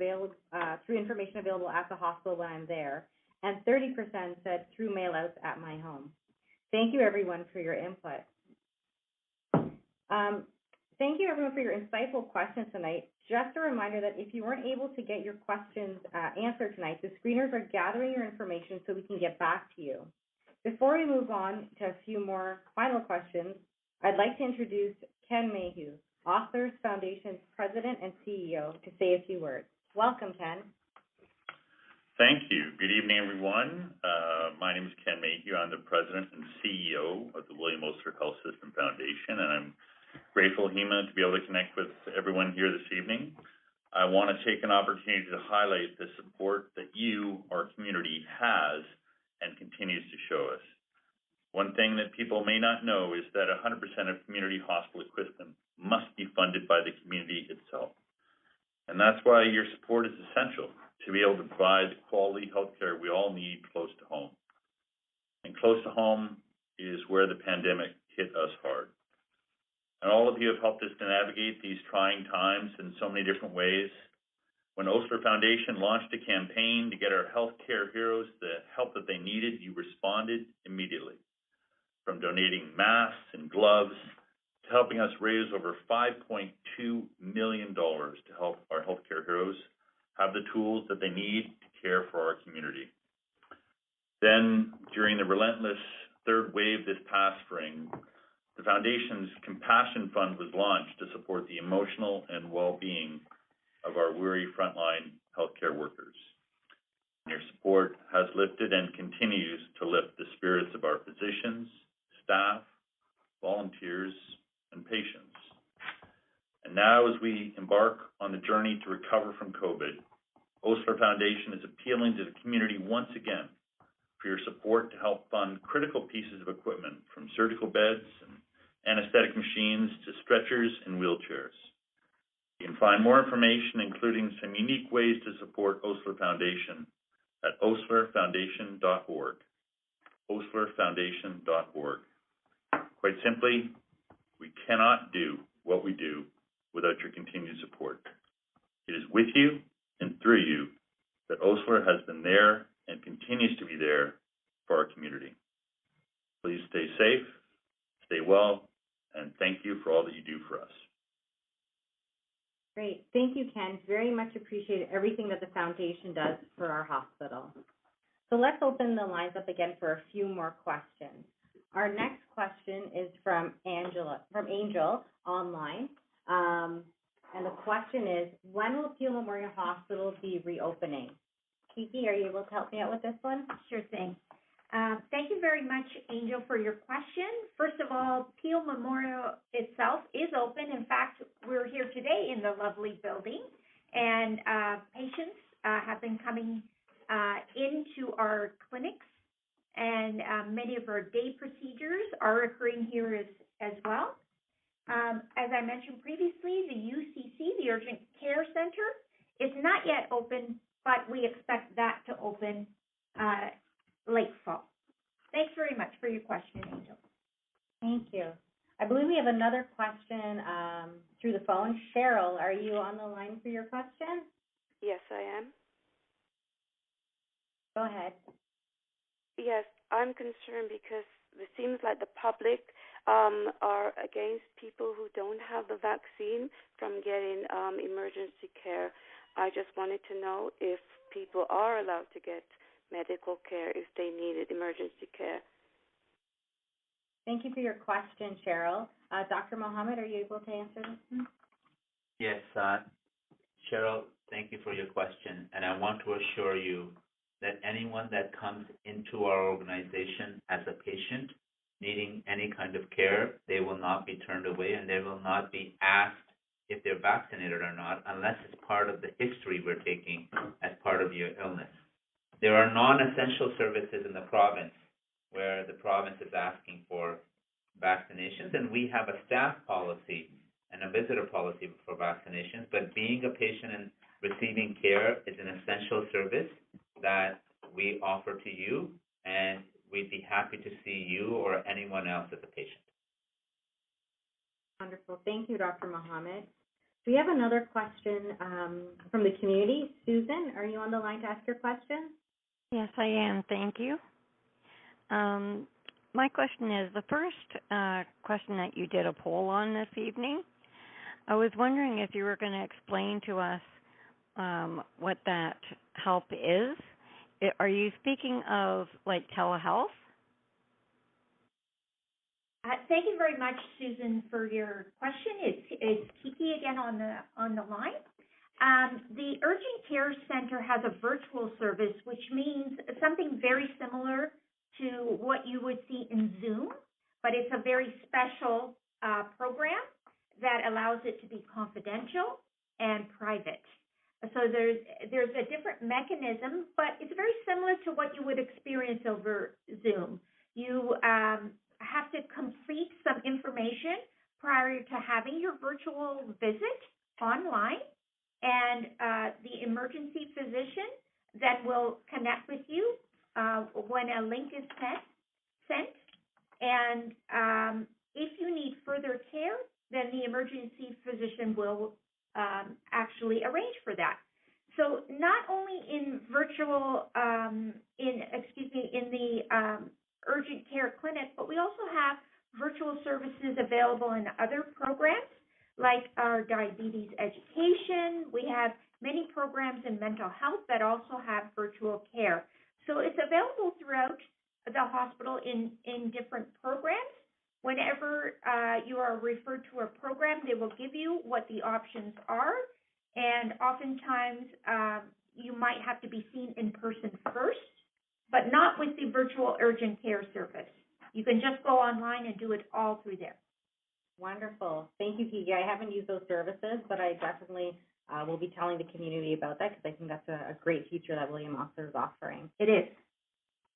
information available at the hospital when I'm there. And 30% said through mailouts at my home. Thank you, everyone, for your input. Thank you, everyone, for your insightful questions tonight. Just a reminder that if you weren't able to get your questions answered tonight, the screeners are gathering your information so we can get back to you. Before we move on to a few more final questions, I'd like to introduce Ken Mayhew, Authors Foundation's President and CEO, to say a few words. Welcome, Ken. Thank you. Good evening, everyone. My name is Ken Mayhew. I'm the President and CEO of the William Osler Health System Foundation, and I'm grateful, Hema, to be able to connect with everyone here this evening. I want to take an opportunity to highlight the support that you, our community, has and continues to show us. One thing that people may not know is that 100% of community hospital equipment must be funded by the community itself. And that's why your support is essential to be able to provide the quality health care we all need close to home. And close to home is where the pandemic hit us hard. And all of you have helped us to navigate these trying times in so many different ways. When Osler Foundation launched a campaign to get our healthcare heroes the help that they needed, you responded immediately. From donating masks and gloves to helping us raise over $5.2 million to help our healthcare heroes have the tools that they need to care for our community. Then, during the relentless third wave this past spring, the Foundation's Compassion Fund was launched to support the emotional and well-being of our weary frontline healthcare workers. Your support has lifted and continues to lift the spirits of our physicians, staff, volunteers, and patients. And now, as we embark on the journey to recover from COVID, Osler Foundation is appealing to the community once again for your support to help fund critical pieces of equipment, from surgical beds and anesthetic machines to stretchers and wheelchairs. You can find more information, including some unique ways to support Osler Foundation, at oslerfoundation.org. oslerfoundation.org. Quite simply, we cannot do what we do without your continued support. It is with you and through you that Osler has been there and continues to be there for our community. Please stay safe, stay well, and thank you for all that you do for us. Great. Thank you, Ken. Very much appreciate everything that the foundation does for our hospital. So let's open the lines up again for a few more questions. Our next question is from Angel online. And the question is, when will Peel Memorial Hospital be reopening? Kiki, are you able to help me out with this one? Sure thing. Thank you very much, Angel, for your question. First of all, Peel Memorial itself is open. In fact, we're here today in the lovely building, and patients have been coming into our clinics, and many of our day procedures are occurring here as well. As I mentioned previously, the UCC, the Urgent Care Center, is not yet open, but we expect that to open late fall. Thanks very much for your question, Angel. Thank you. I believe we have another question through the phone. Cheryl, are you on the line for your question? Yes, I am. Go ahead. Yes, I'm concerned because it seems like the public are against people who don't have the vaccine from getting emergency care. I just wanted to know if people are allowed to get medical care if they needed emergency care. Thank you for your question, Cheryl. Dr. Mohammed, are you able to answer this one? Yes, Cheryl, thank you for your question. And I want to assure you that anyone that comes into our organization as a patient needing any kind of care, they will not be turned away and they will not be asked if they're vaccinated or not unless it's part of the history we're taking as part of your illness. There are non-essential services in the province where the province is asking for vaccinations, and we have a staff policy and a visitor policy for vaccinations, but being a patient and receiving care is an essential service that we offer to you, and we'd be happy to see you or anyone else as a patient. Wonderful. Thank you, Dr. Mohammed. We have another question from the community. Susan, are you on the line to ask your question? Yes, I am. Thank you. My question is, the first question that you did a poll on this evening, I was wondering if you were going to explain to us what that help is. Are you speaking of like telehealth? Thank you very much, Susan, for your question. It's Kiki again on the line. The Urgent Care Center has a virtual service, which means something very similar to what you would see in Zoom, but it's a very special program that allows it to be confidential and private. So there's a different mechanism, but it's very similar to what you would experience over Zoom. You have to complete some information prior to having your virtual visit online, and the emergency physician then will connect with you when a link is sent. And if you need further care, then the emergency physician will actually arrange for that. So not only in virtual, in the urgent care clinic, but we also have virtual services available in other programs like our diabetes education. We have many programs in mental health that also have virtual care. So it's available throughout the hospital in different programs. Whenever you are referred to a program, they will give you what the options are. And oftentimes, you might have to be seen in person first, but not with the virtual urgent care service. You can just go online and do it all through there. Wonderful. Thank you, Kiki. I haven't used those services, but I definitely will be telling the community about that because I think that's a great feature that William Osler is offering. It is.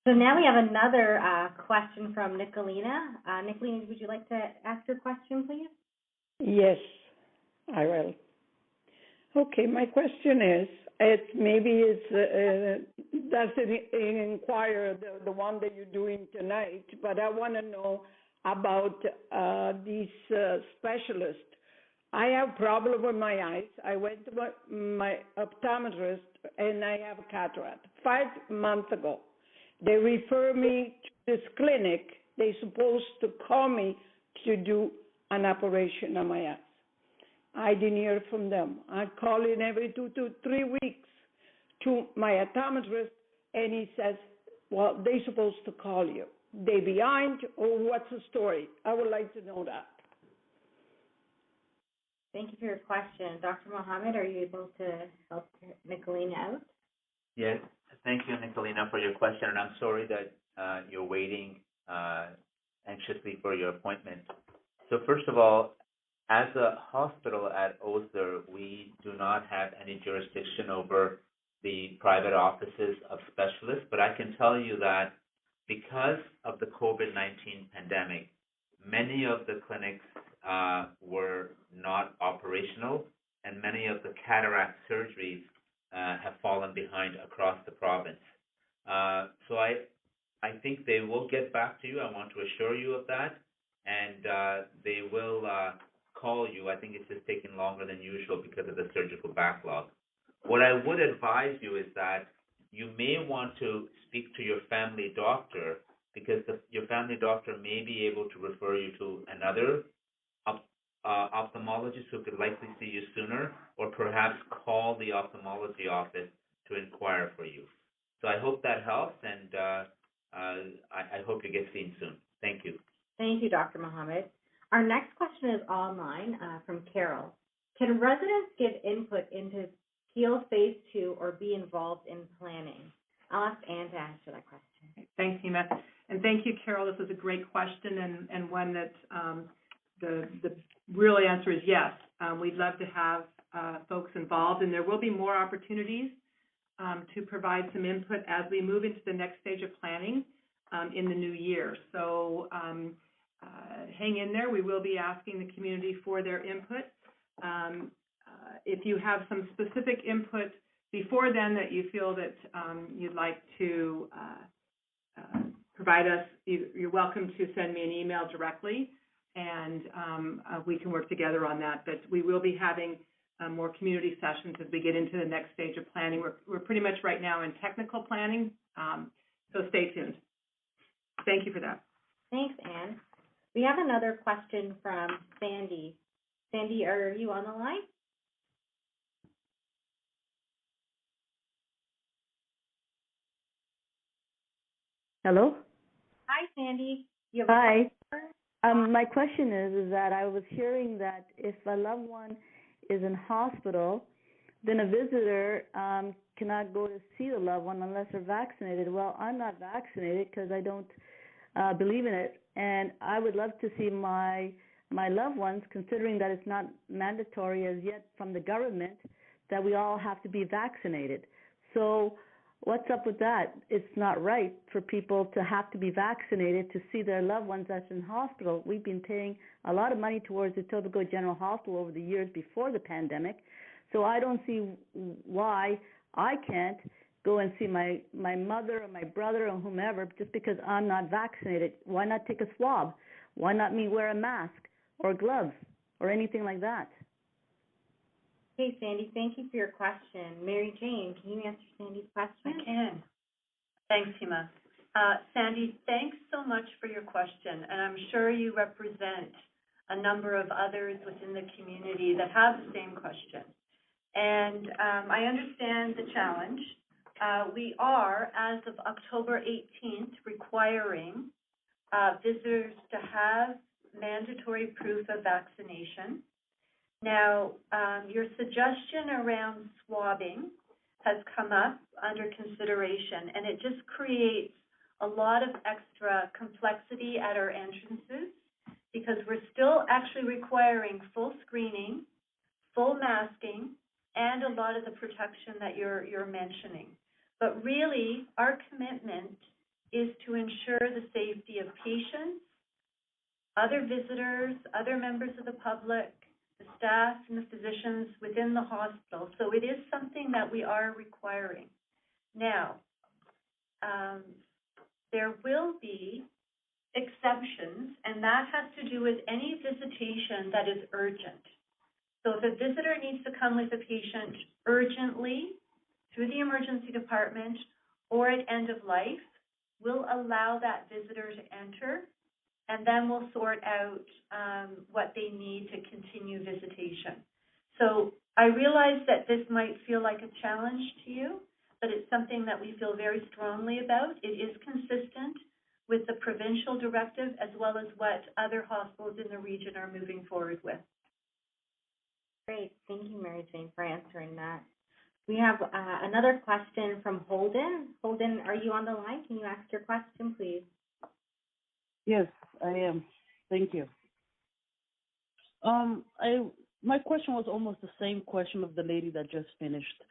So now we have another question from Nicolina. Nicolina, would you like to ask your question, please? Yes, I will. Okay, my question is, doesn't inquire the one that you're doing tonight, but I want to know, about these specialists. I have problem with my eyes. I went to my optometrist and I have a cataract 5 months ago. They refer me to this clinic. They're supposed to call me to do an operation on my eyes. I didn't hear from them. I call in every 2 to 3 weeks to my optometrist, and he says, well, they're supposed to call you. They behind, or what's the story? I would like to know that. Thank you for your question. Dr. Mohammed, are you able to help Nicolina out? Yes, thank you, Nicolina, for your question, and I'm sorry that you're waiting anxiously for your appointment. So first of all, as a hospital at Osler, we do not have any jurisdiction over the private offices of specialists, but I can tell you that because of the COVID-19 pandemic, many of the clinics were not operational, and many of the cataract surgeries have fallen behind across the province. So I think they will get back to you. I want to assure you of that, and they will call you. I think it's just taking longer than usual because of the surgical backlog. What I would advise you is that you may want to speak to your family doctor, because your family doctor may be able to refer you to another ophthalmologist who could likely see you sooner, or perhaps call the ophthalmology office to inquire for you. So I hope that helps, and I hope you get seen soon. Thank you. Thank you, Dr. Mohammed. Our next question is online from Carol. Can residents give input into Peel Phase 2 or be involved in planning? I'll ask Anne to answer that question. Thanks, Hema. And thank you, Carol. This is a great question, and one that the real answer is yes. We'd love to have folks involved, and there will be more opportunities to provide some input as we move into the next stage of planning in the new year. So hang in there. We will be asking the community for their input. If you have some specific input before then that you feel that you'd like to provide us, you're welcome to send me an email directly, and we can work together on that. But we will be having more community sessions as we get into the next stage of planning. We're pretty much right now in technical planning, so stay tuned. Thank you for that. Thanks, Anne. We have another question from Sandy. Sandy, are you on the line? Hello? Hi, Sandy. Hi. My question is that I was hearing that if a loved one is in hospital, then a visitor cannot go to see the loved one unless they're vaccinated. Well, I'm not vaccinated because I don't believe in it, and I would love to see my loved ones, considering that it's not mandatory as yet from the government that we all have to be vaccinated. So what's up with that? It's not right for people to have to be vaccinated to see their loved ones that's in hospital. We've been paying a lot of money towards the Etobicoke General Hospital over the years before the pandemic, so I don't see why I can't go and see my mother or my brother or whomever just because I'm not vaccinated. Why not take a swab? Why not me wear a mask or gloves or anything like that? Hey, Sandy, thank you for your question. Mary Jane, can you answer Sandy's question? I can. Thanks, Hema. Sandy, thanks so much for your question, and I'm sure you represent a number of others within the community that have the same question. And I understand the challenge. We are, as of October 18th, requiring visitors to have mandatory proof of vaccination. Now, your suggestion around swabbing has come up under consideration, and it just creates a lot of extra complexity at our entrances because we're still actually requiring full screening, full masking, and a lot of the protection that you're mentioning. But really, our commitment is to ensure the safety of patients, other visitors, other members of the public, the staff and the physicians within the hospital. So it is something that we are requiring. Now, there will be exceptions, and that has to do with any visitation that is urgent. So if a visitor needs to come with a patient urgently through the emergency department or at end of life, we'll allow that visitor to enter, and then we'll sort out what they need to continue visitation. So I realize that this might feel like a challenge to you, but it's something that we feel very strongly about. It is consistent with the provincial directive as well as what other hospitals in the region are moving forward with. Great. Thank you, Mary Jane, for answering that. We have another question from Holden. Holden, are you on the line? Can you ask your question, please? Yes, I am. Thank you. My question was almost the same question of the lady that just finished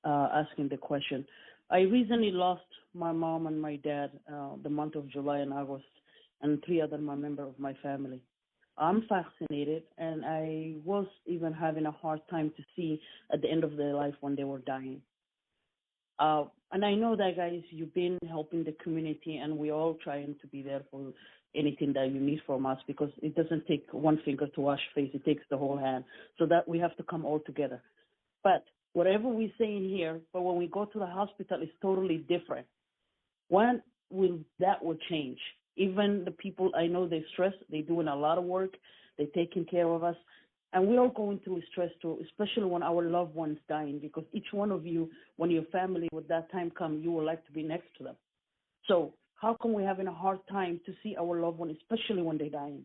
asking the question. I recently lost my mom and my dad the month of July and August, and 3 other members of my family. I'm vaccinated, and I was even having a hard time to see at the end of their life when they were dying. And I know that, guys, you've been helping the community, and we're all trying to be there for anything that you need from us, because it doesn't take one finger to wash face. It takes the whole hand. So that we have to come all together. But whatever we say in here, but when we go to the hospital, it's totally different. When will that change? Even the people, I know they're stressed. They're doing a lot of work. They're taking care of us. And we're all going through stress too, especially when our loved one's dying, because each one of you, when your family, when that time comes, you would like to be next to them. So how come we're having a hard time to see our loved one, especially when they're dying?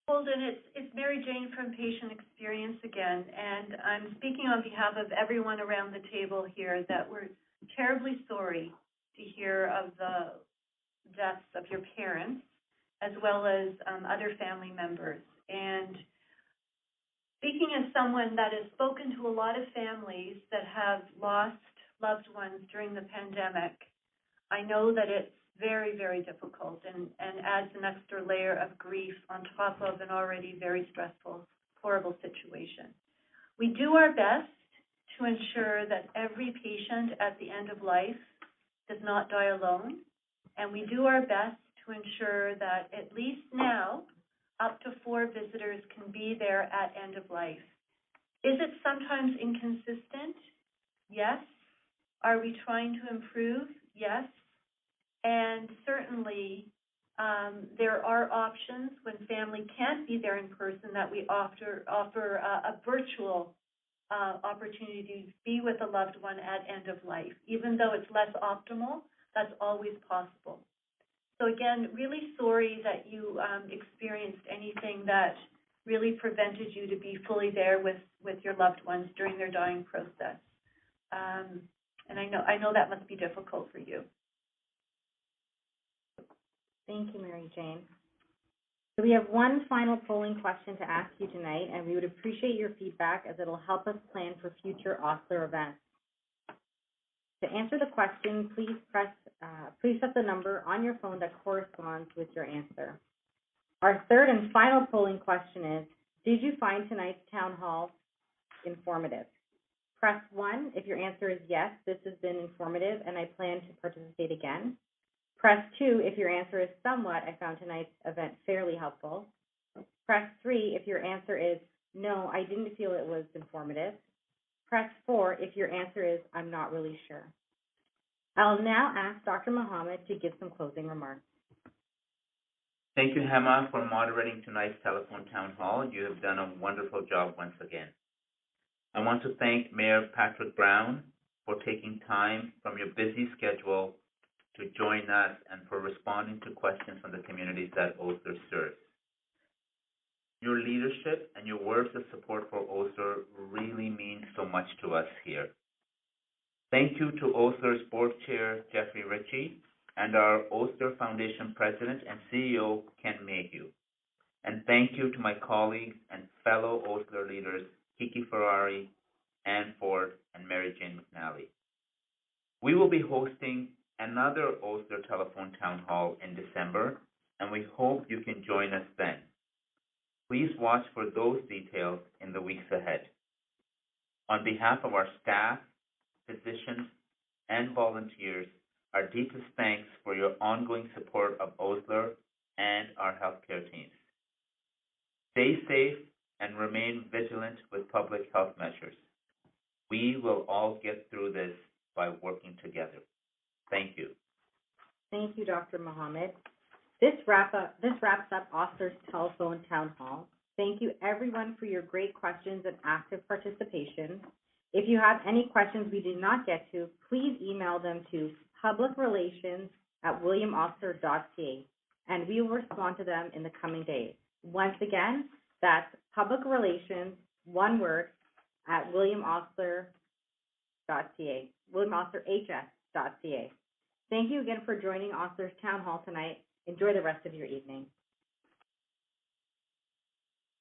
Holden, it's Mary Jane from Patient Experience again, and I'm speaking on behalf of everyone around the table here that we're terribly sorry to hear of the deaths of your parents, as well as other family members. And speaking as someone that has spoken to a lot of families that have lost loved ones during the pandemic, I know that it's very, very difficult and adds an extra layer of grief on top of an already very stressful, horrible situation. We do our best to ensure that every patient at the end of life does not die alone, and we do our best to ensure that at least now, up to 4 visitors can be there at end of life. Is it sometimes inconsistent? Yes. Are we trying to improve? Yes. And certainly, there are options when family can't be there in person that we offer a virtual opportunity to be with a loved one at end of life. Even though it's less optimal, that's always possible. So again, really sorry that you experienced anything that really prevented you to be fully there with your loved ones during their dying process. And I know that must be difficult for you. Thank you, Mary Jane. So we have one final polling question to ask you tonight, and we would appreciate your feedback as it'll help us plan for future Osler events. To answer the question, please set the number on your phone that corresponds with your answer. Our third and final polling question is, did you find tonight's town hall informative? Press 1 if your answer is yes, this has been informative and I plan to participate again. Press 2 if your answer is somewhat, I found tonight's event fairly helpful. Press 3 if your answer is no, I didn't feel it was informative. Press 4 if your answer is I'm not really sure. I'll now ask Dr. Mohammed to give some closing remarks. Thank you, Hema, for moderating tonight's telephone town hall. You have done a wonderful job once again. I want to thank Mayor Patrick Brown for taking time from your busy schedule to join us and for responding to questions from the communities that Osler serves. Your leadership and your words of support for Osler really mean so much to us here. Thank you to Osler's Board Chair, Jeffrey Ritchie, and our Osler Foundation President and CEO, Ken Mayhew. And thank you to my colleagues and fellow Osler leaders, Kiki Ferrari, Ann Ford, and Mary Jane McNally. We will be hosting another Osler Telephone Town Hall in December, and we hope you can join us then. Please watch for those details in the weeks ahead. On behalf of our staff, physicians, and volunteers, our deepest thanks for your ongoing support of Osler and our healthcare teams. Stay safe and remain vigilant with public health measures. We will all get through this by working together. Thank you. Thank you, Dr. Mohammed. This wraps up Osler's Telephone Town Hall. Thank you, everyone, for your great questions and active participation. If you have any questions we did not get to, please email them to publicrelations@williamosler.ca, and we will respond to them in the coming days. Once again, that's publicrelations, one word, @williamosler.ca, williamoslerhs.ca. Thank you again for joining Osler's Town Hall tonight. Enjoy the rest of your evening.